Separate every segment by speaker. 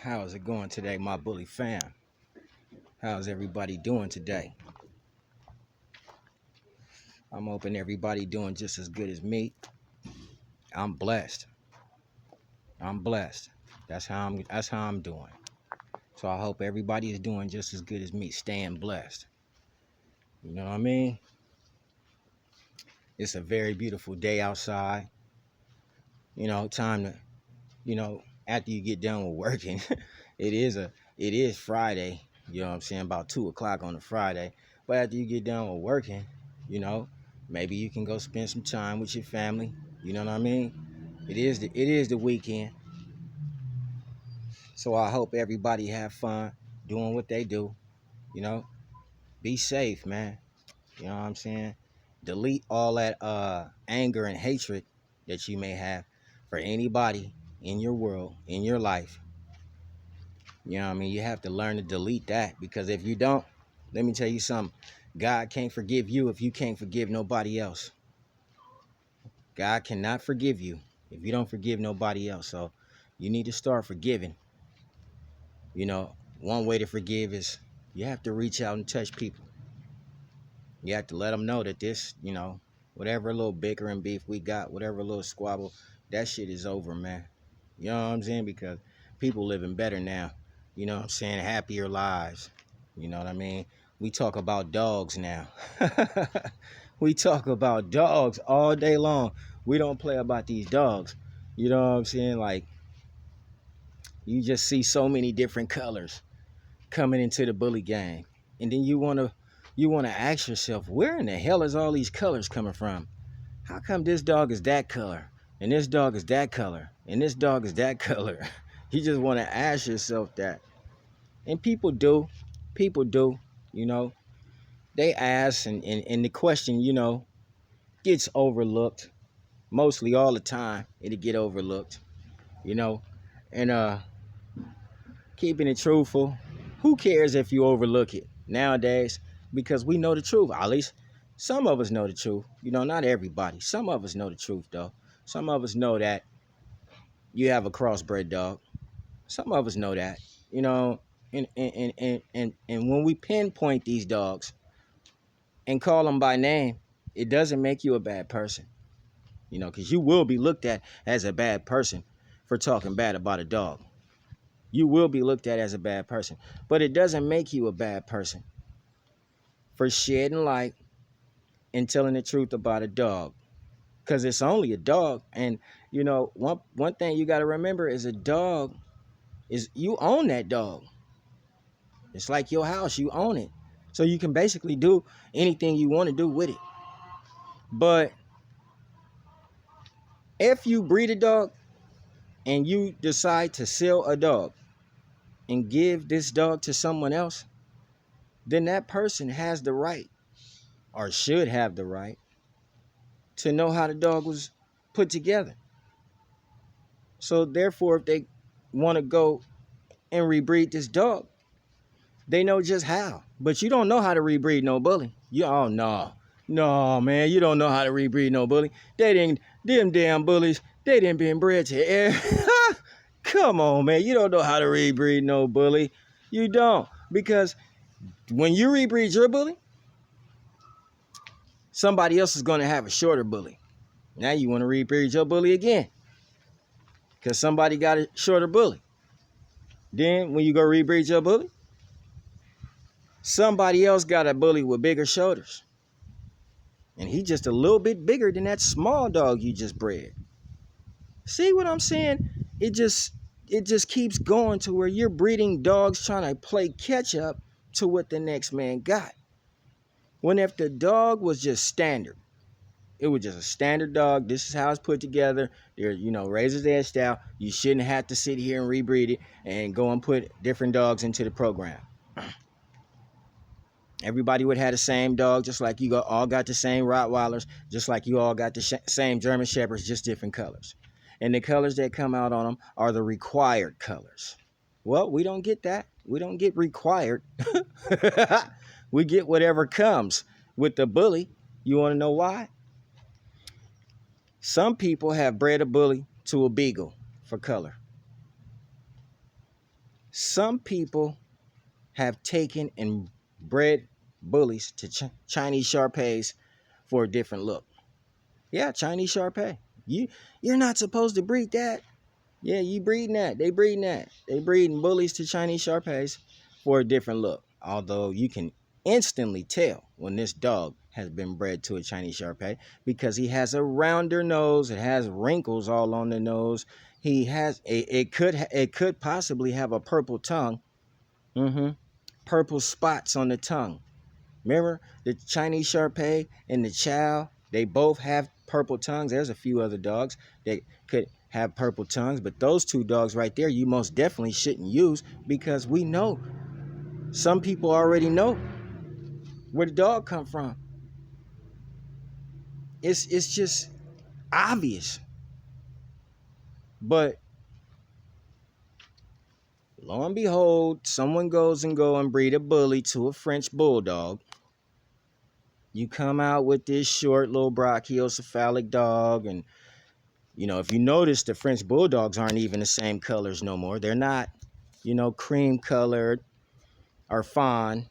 Speaker 1: How's it going today, my bully fam? How's everybody doing today? I'm hoping everybody doing just as good as me. I'm blessed. I'm blessed. That's how I'm doing. So I hope everybody is doing just as good as me, staying blessed. You know what I mean? It's a very beautiful day outside. Time to, after you get done with working, it is Friday. You know what I'm saying? About 2 o'clock on a Friday. But after you get done with working, you know, maybe you can go spend some time with your family. You know what I mean? It is the weekend. So I hope everybody have fun doing what they do. You know, be safe, man. You know what I'm saying? Delete all that anger and hatred that you may have for anybody in your world, in your life. You know what I mean? You have to learn to delete that, because if you don't, let me tell you something. God can't forgive you if you can't forgive nobody else. God cannot forgive you if you don't forgive nobody else. So you need to start forgiving. One way to forgive is you have to reach out and touch people. You have to let them know that whatever little bicker and beef we got, whatever little squabble, that shit is over, man. You know what I'm saying? Because people living better now. You know what I'm saying? Happier lives. You know what I mean? We talk about dogs now. We talk about dogs all day long. We don't play about these dogs. You know what I'm saying? Like, you just see so many different colors coming into the bully game. And then you wanna ask yourself, where in the hell is all these colors coming from? How come this dog is that color? And this dog is that color? And this dog is that color? You just wanna ask yourself that. And people do. People do, you know. They ask, and the question, gets overlooked. Mostly all the time, it'll get overlooked, you know. And keeping it truthful, who cares if you overlook it nowadays? Because we know the truth. At least some of us know the truth. Not everybody. Some of us know the truth, though. Some of us know that you have a crossbred dog. Some of us know that, you know. And when we pinpoint these dogs and call them by name, it doesn't make you a bad person, because you will be looked at as a bad person for talking bad about a dog. You will be looked at as a bad person, but it doesn't make you a bad person for shedding light and telling the truth about a dog, because it's only a dog. And one thing you got to remember is, a dog is, you own that dog. It's like your house, you own it, so you can basically do anything you want to do with it. But if you breed a dog and you decide to sell a dog and give this dog to someone else, then that person has the right, or should have the right, to know how the dog was put together. So therefore, if they want to go and rebreed this dog, they know just how. But you don't know how to rebreed no bully. Oh no. No, man, you don't know how to rebreed no bully. Them damn bullies, they didn't been bred to air. Come on, man. You don't know how to rebreed no bully. You don't. Because when you rebreed your bully, somebody else is going to have a shorter bully. Now you want to rebreed your bully again, because somebody got a shorter bully. Then when you go rebreed your bully, somebody else got a bully with bigger shoulders, and he just a little bit bigger than that small dog you just bred. See what I'm saying? It just keeps going to where you're breeding dogs trying to play catch up to what the next man got. When if the dog was just standard, it was just a standard dog. This is how it's put together. There, raises edge style. You shouldn't have to sit here and rebreed it and go and put different dogs into the program. Everybody would have the same dog, just like you all got the same Rottweilers, just like you all got the same German Shepherds, just different colors. And the colors that come out on them are the required colors. Well, we don't get that. We don't get required. We get whatever comes with the bully. You want to know why? Some people have bred a bully to a beagle for color. Some people have taken and bred bullies to Chinese Shar-Peis for a different look. Yeah, Chinese Shar-Pei. You're not supposed to breed that. Yeah, you breeding that. They breeding that. They breeding bullies to Chinese Shar-Peis for a different look. Although you can instantly tell when this dog has been bred to a Chinese Shar-Pei because he has a rounder nose. It has wrinkles all on the nose. He has it could possibly have a purple tongue. Purple spots on the tongue. Remember the Chinese Shar-Pei and the Chow? They both have purple tongues. There's a few other dogs that could have purple tongues, but those two dogs right there, you most definitely shouldn't use because we know some people already know where the dog come from. It's just obvious. But lo and behold, someone goes and breed a bully to a French bulldog. You come out with this short little brachiocephalic dog, and if you notice, the French bulldogs aren't even the same colors no more. They're not, cream colored or fawn.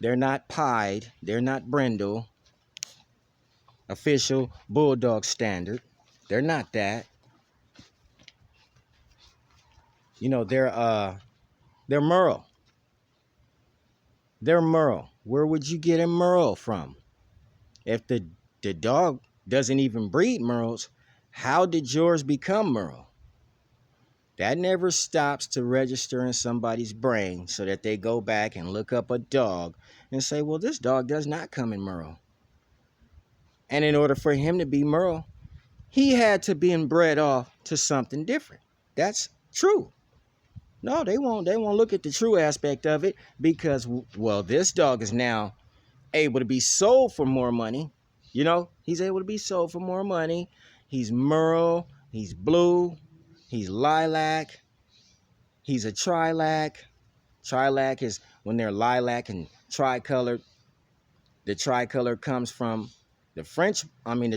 Speaker 1: They're not pied. They're not brindle. Official bulldog standard. They're not that. They're Merle. They're Merle. Where would you get a Merle from? If the dog doesn't even breed Merles, how did yours become Merle? That never stops to register in somebody's brain so that they go back and look up a dog and say, well, this dog does not come in Merle. And in order for him to be Merle, he had to be bred off to something different. That's true. No, they won't look at the true aspect of it because, well, this dog is now able to be sold for more money. He's able to be sold for more money. He's Merle. He's blue. He's lilac. He's a trilac. Trilac is when they're lilac and tricolored. The tricolor comes from the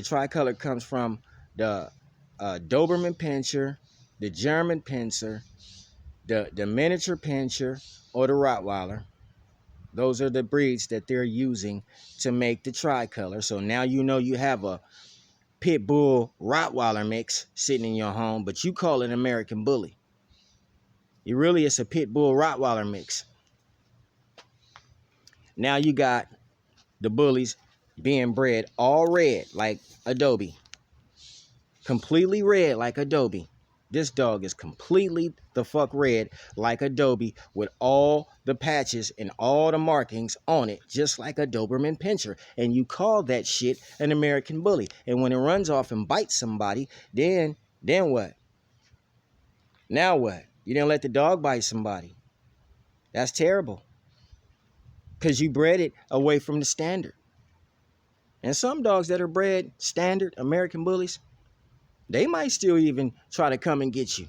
Speaker 1: tricolor comes from the Doberman Pinscher, the German Pinscher, the miniature Pinscher, or the Rottweiler. Those are the breeds that they're using to make the tricolor. So now you have a pit bull Rottweiler mix sitting in your home, but you call it American Bully. It's a pit bull Rottweiler mix. Now you got the bullies being bred all red like Adobe. Completely red like Adobe. This dog is completely the fuck red like Adobe with all the patches and all the markings on it, just like a Doberman Pinscher. And you call that shit an American Bully. And when it runs off and bites somebody, then what? Now what? You didn't let the dog bite somebody. That's terrible. Because you bred it away from the standard. And some dogs that are bred standard American Bullies, they might still even try to come and get you.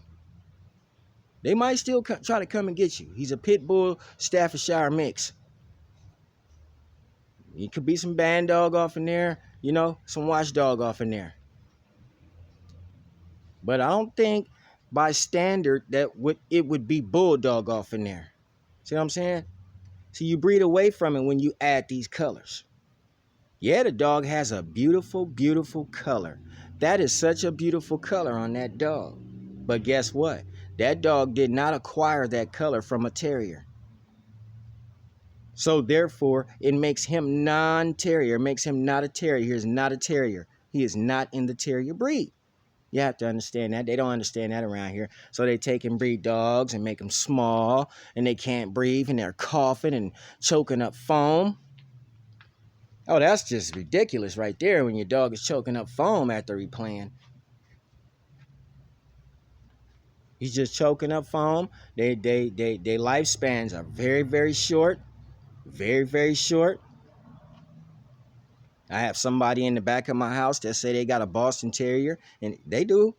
Speaker 1: They might still try to come and get you. He's a pit bull Staffordshire mix. It could be some band dog off in there, some watchdog off in there. But I don't think by standard that it would be bulldog off in there. See what I'm saying? So you breed away from it when you add these colors. Yeah, the dog has a beautiful, beautiful color. That is such a beautiful color on that dog. But guess what? That dog did not acquire that color from a terrier. So therefore, it makes him non-terrier. It makes him not a terrier. He is not a terrier. He is not in the terrier breed. You have to understand that. They don't understand that around here. So they take and breed dogs and make them small, and they can't breathe, and they're coughing and choking up foam. Oh, that's just ridiculous right there when your dog is choking up foam after replaying. He's just choking up foam. Their lifespans are very, very short. Very, very short. I have somebody in the back of my house that say they got a Boston Terrier, and they do.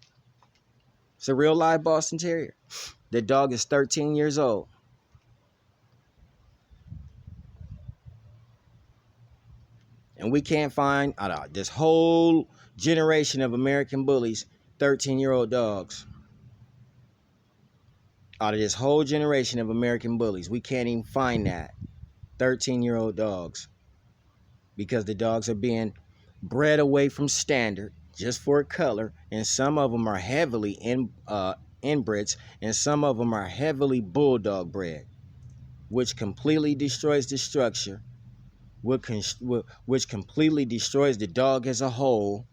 Speaker 1: It's a real live Boston Terrier. The dog is 13 years old. And we can't find this whole generation of American Bullies, 13-year-old dogs. Out of this whole generation of American bullies, we can't even find that 13-year-old dogs, because the dogs are being bred away from standard just for color, and some of them are heavily inbreds, and some of them are heavily bulldog bred, which completely destroys the structure, which completely destroys the dog as a whole.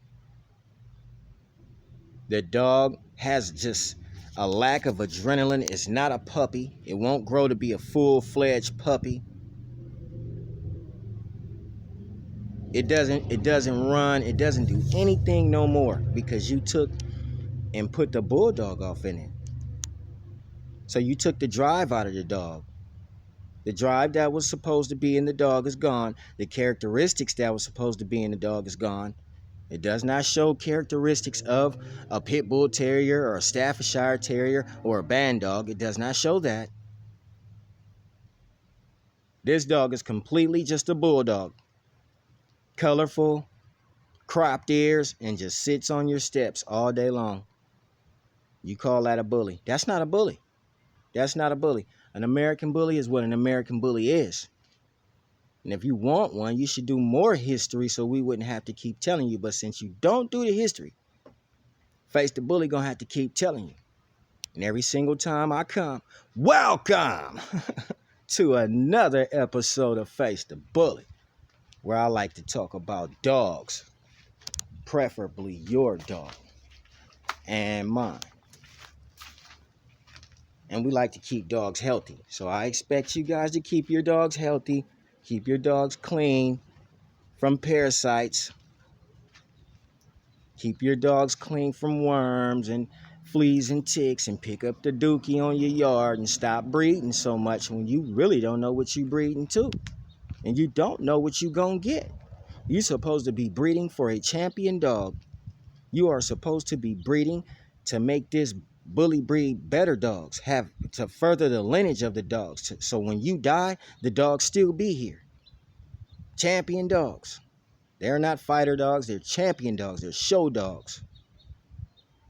Speaker 1: The dog has just a lack of adrenaline. It's not a puppy. It won't grow to be a full-fledged puppy. It doesn't run. It doesn't do anything no more because you took and put the bulldog off in it. So you took the drive out of the dog. The drive that was supposed to be in the dog is gone. The characteristics that was supposed to be in the dog is gone. It does not show characteristics of a pit bull terrier or a Staffordshire terrier or a band dog. It does not show that. This dog is completely just a bulldog. Colorful, cropped ears, and just sits on your steps all day long. You call that a bully? That's not a bully. That's not a bully. An American bully is what an American bully is. And if you want one, you should do more history so we wouldn't have to keep telling you. But since you don't do the history, Face the Bully gonna have to keep telling you. And every single time I come, welcome to another episode of Face the Bully, where I like to talk about dogs, preferably your dog and mine. And we like to keep dogs healthy. So I expect you guys to keep your dogs healthy, keep your dogs clean from parasites, keep your dogs clean from worms and fleas and ticks, and pick up the dookie on your yard and stop breeding so much when you really don't know what you're breeding to. And you don't know what you're going to get. You're supposed to be breeding for a champion dog. You are supposed to be breeding to make this bully breed better dogs, have to further the lineage of the dogs. So when you die, the dogs still be here. Champion dogs. They're not fighter dogs. They're champion dogs. They're show dogs.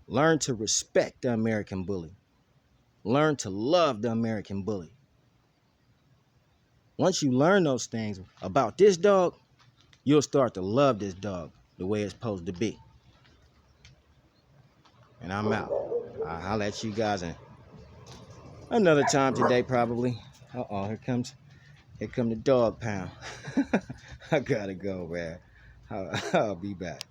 Speaker 1: Learn to respect the American bully. Learn to love the American bully. Once you learn those things about this dog, you'll start to love this dog the way it's supposed to be. And I'm out. I'll holler at you guys in another time today, probably. Uh-oh, here come the dog pound. I gotta go, man. I'll be back.